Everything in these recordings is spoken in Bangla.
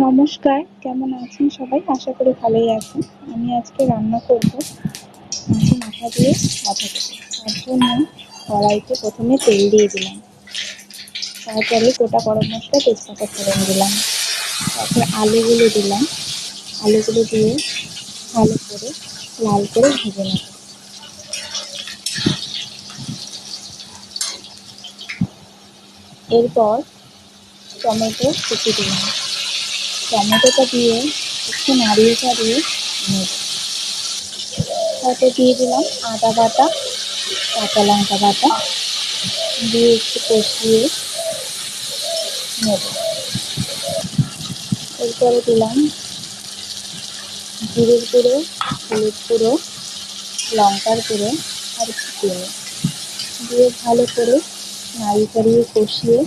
নমস্কার, কেমন আছেন সবাই? আশা করি ভালোই আছেন। আমি আজকে রান্না করব মাছের মাথা দিয়ে বাঁধাকপি। তার জন্য কড়াইতে প্রথমে তেল দিয়ে দিলাম, তারপরে গোটা গরম মশলা, তেজপাতা ফোড়ন দিলাম, তারপর আলুগুলো দিলাম। আলুগুলো দিয়ে ভালো করে লাল করে ভেজে নেব। এরপর টমেটো কুচি দিলাম, টমেটোটা দিয়ে একটু নাড়িয়ে চাড়িয়ে নেব। তারপর দিয়ে দিলাম আদা বাটা, কাঁচা লঙ্কা বাটা, দিয়ে একটু কষিয়ে নেব। এরপরে দিলাম জিরের গুঁড়ো, হলুদ গুঁড়ো, লঙ্কার গুঁড়ো আর একটু চিনি দিয়ে ভালো করে নাড়িয়ে চাড়িয়ে কষিয়ে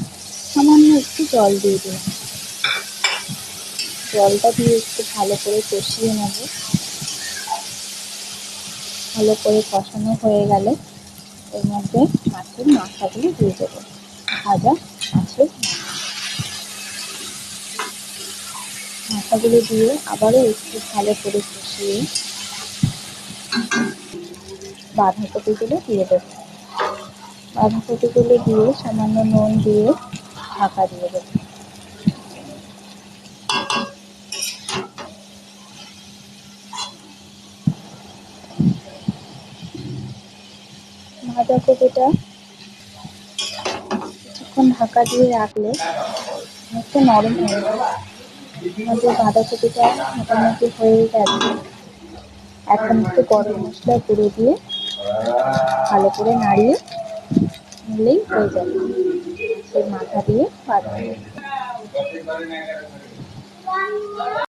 সামান্য একটু জল দিয়ে দিলাম। জলটা দিয়ে একটু ভালো করে কষিয়ে নেব। ভালো করে কষানো হয়ে গেলে এর মধ্যে মাছের মাথাগুলো দিয়ে দেবো, ভাজা মাছের মাথাগুলো দিয়ে আবারও একটু ভালো করে কষিয়ে বাঁধাকপিগুলো দিয়ে দেবো। বাঁধাকপিগুলো দিয়ে সামান্য নুন দিয়ে ঢাকা দিয়ে দেবো। বাঁধাকপিটা কিছুক্ষণ ঢাকা দিয়ে রাখলে অনেকটা নরম হয়ে যায়। আমাদের বাঁধাকপিটা মোটামুটি হয়ে গেছে। এখন একটু গরম মশলা গুঁড়ো দিয়ে ভালো করে নাড়িয়ে নিলেই হয়ে যাবে সেই মাথা দিয়ে বাঁধাকপি।